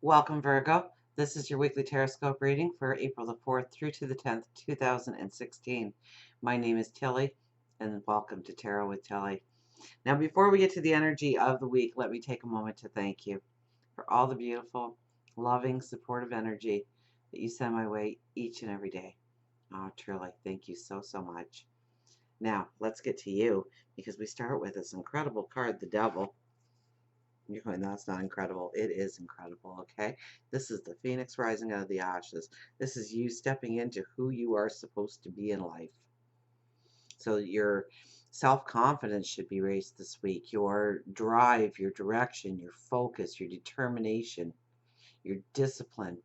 Welcome, Virgo. This is your weekly Taroscope reading for April the 4th through to the 10th, 2016. My name is Tilly, and welcome to Tarot with Tilly. Now, before we get to the energy of the week, let me take a moment to thank you for all the beautiful, loving, supportive energy that you send my way each and every day. Oh, truly, thank you so, so much. Now, let's get to you, because we start with this incredible card, the Devil. You're going, that's not incredible. It is incredible, okay? This is the phoenix rising out of the ashes. This is you stepping into who you are supposed to be in life. So your self-confidence should be raised this week. Your drive, your direction, your focus, your determination, your discipline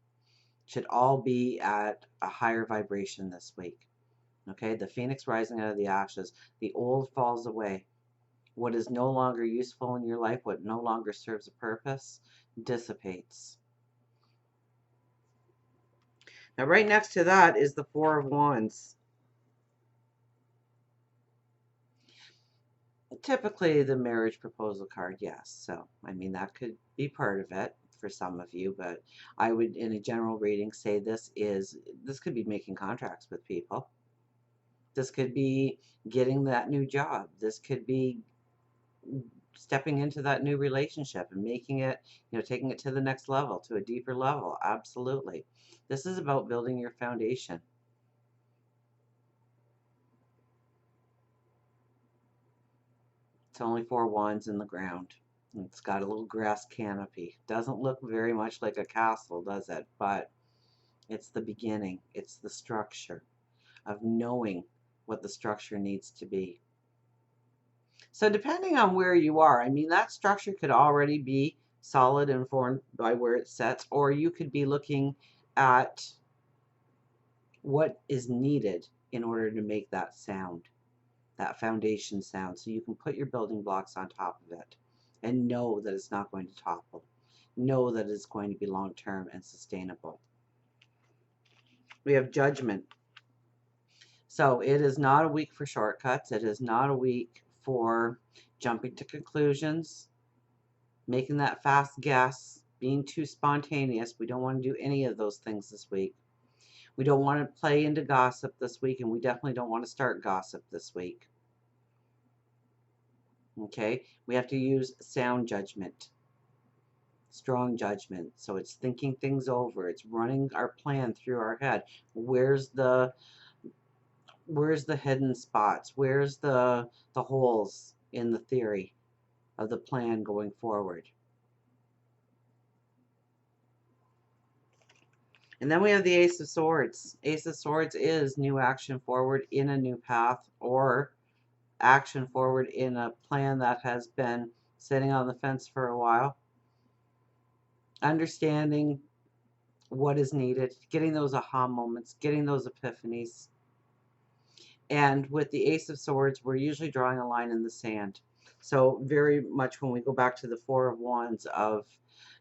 should all be at a higher vibration this week. Okay? The phoenix rising out of the ashes. The old falls away. What is no longer useful in your life, what no longer serves a purpose, dissipates. Now, right next to that is the Four of Wands. Typically, the marriage proposal card, yes. So, I mean, that could be part of it for some of you, but I would, in a general reading, say this could be making contracts with people. This could be getting that new job. This could be stepping into that new relationship and making it, taking it to the next level, to a deeper level. Absolutely. This is about building your foundation. It's only 4 wands in the ground. It's got a little grass canopy. Doesn't look very much like a castle, does it? But it's the beginning. It's the structure of knowing what the structure needs to be. So depending on where you are, I mean, that structure could already be solid and formed by where it sets, or you could be looking at what is needed in order to make that sound, that foundation sound, so you can put your building blocks on top of it and know that it's not going to topple. Know that it's going to be long-term and sustainable. We have Judgment. So it is not a week for shortcuts. It is not a week for jumping to conclusions, making that fast guess, being too spontaneous. We don't want to do any of those things this week. We don't want to play into gossip this week, and we definitely don't want to start gossip this week. Okay? We have to use sound judgment, strong judgment. So it's thinking things over. It's running our plan through our head. Where's the hidden spots? Where's the holes in the theory of the plan going forward? And then we have the Ace of Swords. Ace of Swords is new action forward in a new path, or action forward in a plan that has been sitting on the fence for a while. Understanding what is needed, getting those aha moments, getting those epiphanies. And with the Ace of Swords, we're usually drawing a line in the sand. So very much when we go back to the Four of Wands of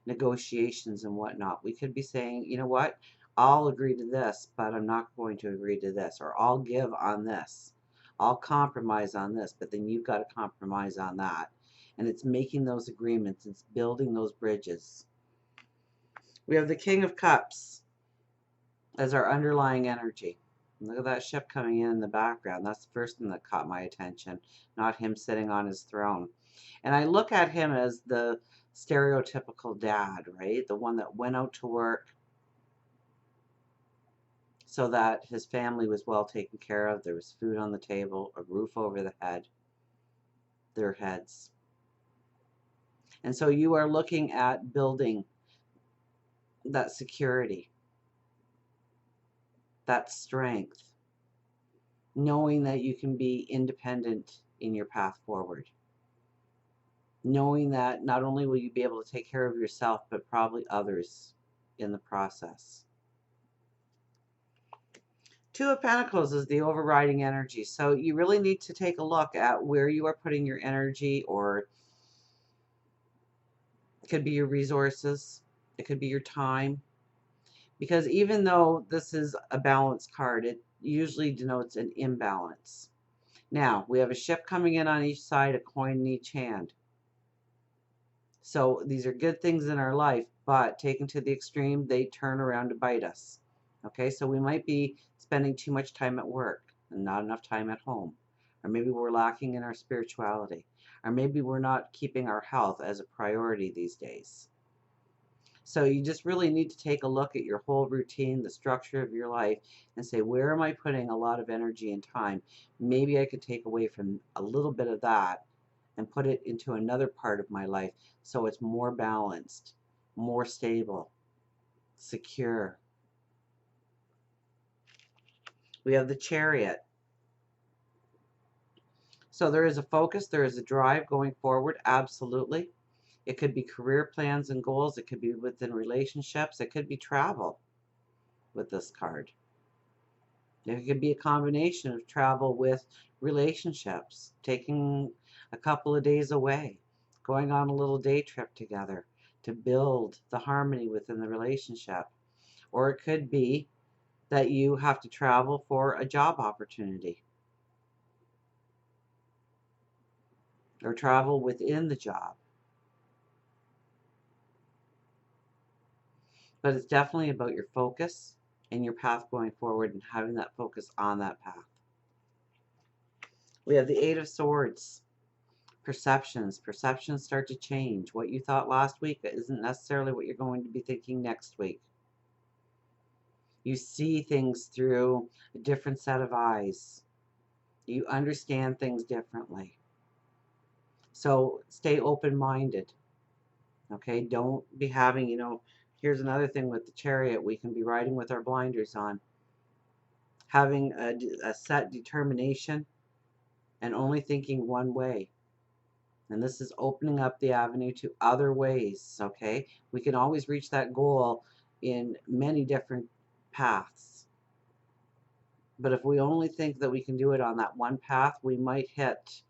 negotiations and whatnot, we could be saying, you know what, I'll agree to this, but I'm not going to agree to this, or I'll give on this. I'll compromise on this, but then you've got to compromise on that. And it's making those agreements. It's building those bridges. We have the King of Cups as our underlying energy. Look at that ship coming in the background. That's the first thing that caught my attention, not him sitting on his throne. And I look at him as the stereotypical dad, right? The one that went out to work so that his family was well taken care of. There was food on the table, a roof over their heads. And so you are looking at building that security, that strength, knowing that you can be independent in your path forward. Knowing that not only will you be able to take care of yourself, but probably others in the process. Two of Pentacles is the overriding energy. So you really need to take a look at where you are putting your energy, or it could be your resources, it could be your time. Because even though this is a balanced card, it usually denotes an imbalance. Now, we have a ship coming in on each side, a coin in each hand. So these are good things in our life, but taken to the extreme, they turn around to bite us. Okay, so we might be spending too much time at work and not enough time at home. Or maybe we're lacking in our spirituality. Or maybe we're not keeping our health as a priority these days. So you just really need to take a look at your whole routine, the structure of your life, and say, where am I putting a lot of energy and time? Maybe I could take away from a little bit of that and put it into another part of my life so it's more balanced, more stable, secure. We have the Chariot. So there is a focus, there is a drive going forward, absolutely. It could be career plans and goals, it could be within relationships, it could be travel with this card. It could be a combination of travel with relationships, taking a couple of days away, going on a little day trip together to build the harmony within the relationship. Or it could be that you have to travel for a job opportunity or travel within the job. But it's definitely about your focus and your path going forward and having that focus on that path. We have the Eight of Swords. Perceptions. Perceptions start to change. What you thought last week isn't necessarily what you're going to be thinking next week. You see things through a different set of eyes. You understand things differently. So stay open-minded. Okay, don't be having, here's another thing with the Chariot. We can be riding with our blinders on. Having a set determination and only thinking one way. And this is opening up the avenue to other ways, okay? We can always reach that goal in many different paths. But if we only think that we can do it on that one path, we might hit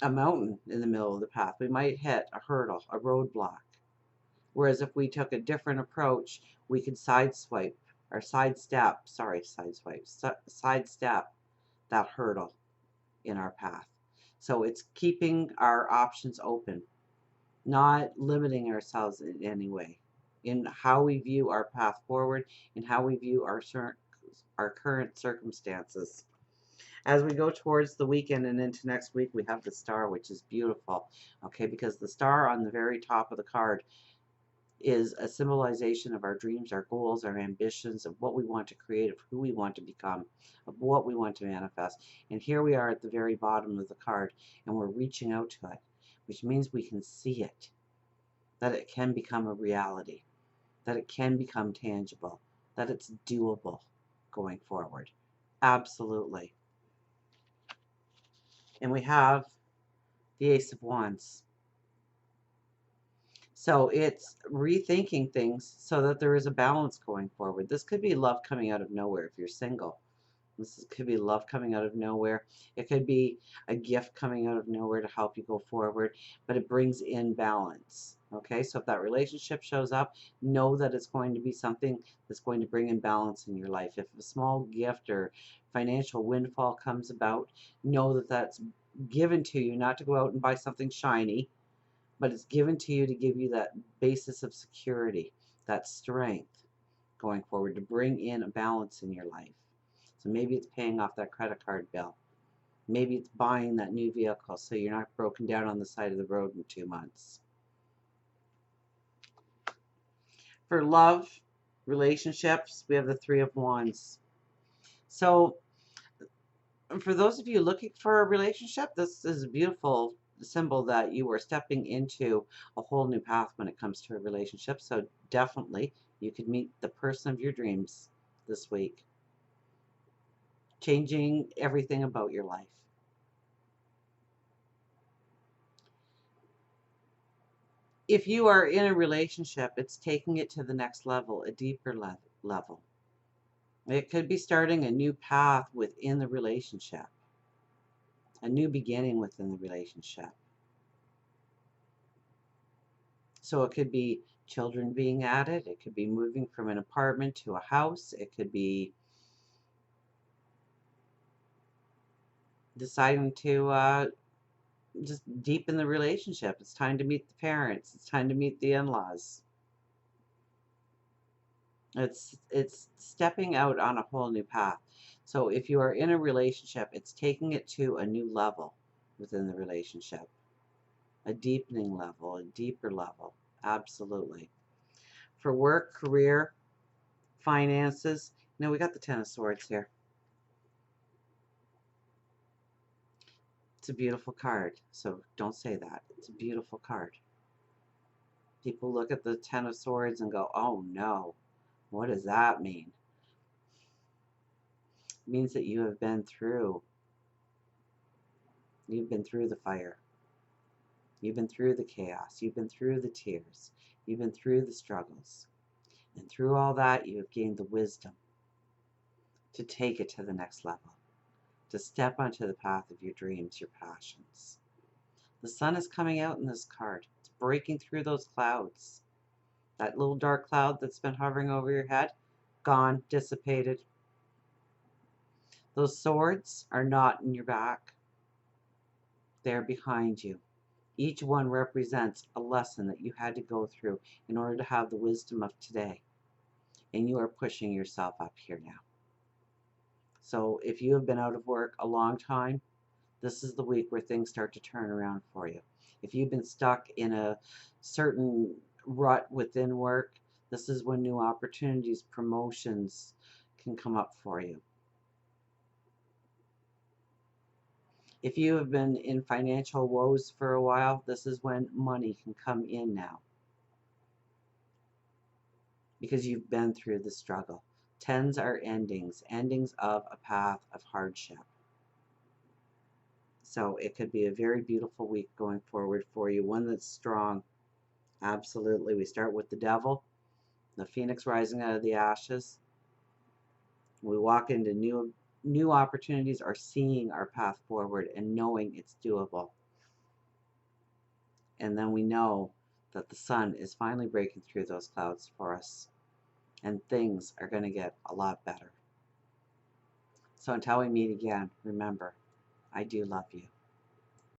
a mountain in the middle of the path. We might hit a hurdle, a roadblock. Whereas if we took a different approach, we could sidestep that hurdle in our path. So it's keeping our options open, not limiting ourselves in any way in how we view our path forward and how we view our current circumstances. As we go towards the weekend and into next week, we have the star, which is beautiful, okay, because the star on the very top of the card is a symbolization of our dreams, our goals, our ambitions, of what we want to create, of who we want to become, of what we want to manifest. And here we are at the very bottom of the card, and we're reaching out to it, which means we can see it, that it can become a reality, that it can become tangible, that it's doable going forward. Absolutely. And we have the Ace of Wands. So it's rethinking things so that there is a balance going forward. This could be love coming out of nowhere if you're single. Could be love coming out of nowhere. It could be a gift coming out of nowhere to help you go forward, but it brings in balance. Okay, so if that relationship shows up, know that it's going to be something that's going to bring in balance in your life. If a small gift or financial windfall comes about, know that that's given to you, not to go out and buy something shiny, but it's given to you to give you that basis of security, that strength going forward to bring in a balance in your life. So maybe it's paying off that credit card bill. Maybe it's buying that new vehicle so you're not broken down on the side of the road in 2 months. For love, relationships, we have the Three of Wands. So for those of you looking for a relationship, this is a beautiful symbol that you are stepping into a whole new path when it comes to a relationship. So definitely you could meet the person of your dreams this week, changing everything about your life. If you are in a relationship, it's taking it to the next level, a deeper level. It could be starting a new path within the relationship, a new beginning within the relationship. So it could be children being added. It could be moving from an apartment to a house. It could be deciding to just deepen the relationship. It's time to meet the parents. It's time to meet the in-laws. It's stepping out on a whole new path. So if you are in a relationship, it's taking it to a new level within the relationship, a deepening level, a deeper level. Absolutely. For work, career, finances, we got the Ten of Swords here. It's a beautiful card, so don't say that. It's a beautiful card. People look at the Ten of Swords and go, oh no, what does that mean? It means that you've been through the fire. You've been through the chaos. You've been through the tears. You've been through the struggles. And through all that, you have gained the wisdom to take it to the next level, to step onto the path of your dreams, your passions. The sun is coming out in this card. It's breaking through those clouds. That little dark cloud that's been hovering over your head, gone, dissipated. Those swords are not in your back. They're behind you. Each one represents a lesson that you had to go through in order to have the wisdom of today. And you are pushing yourself up here now. So if you have been out of work a long time, this is the week where things start to turn around for you. If you've been stuck in a certain rut within work, this is when new opportunities, promotions can come up for you. If you have been in financial woes for a while, this is when money can come in now, because you've been through the struggle. Tens are endings of a path of hardship. So it could be a very beautiful week going forward for you, one that's strong. Absolutely. We start with the Devil, the Phoenix rising out of the ashes. We walk into new opportunities, are seeing our path forward and knowing it's doable. And then we know that the sun is finally breaking through those clouds for us, and things are going to get a lot better. So until we meet again, remember, I do love you.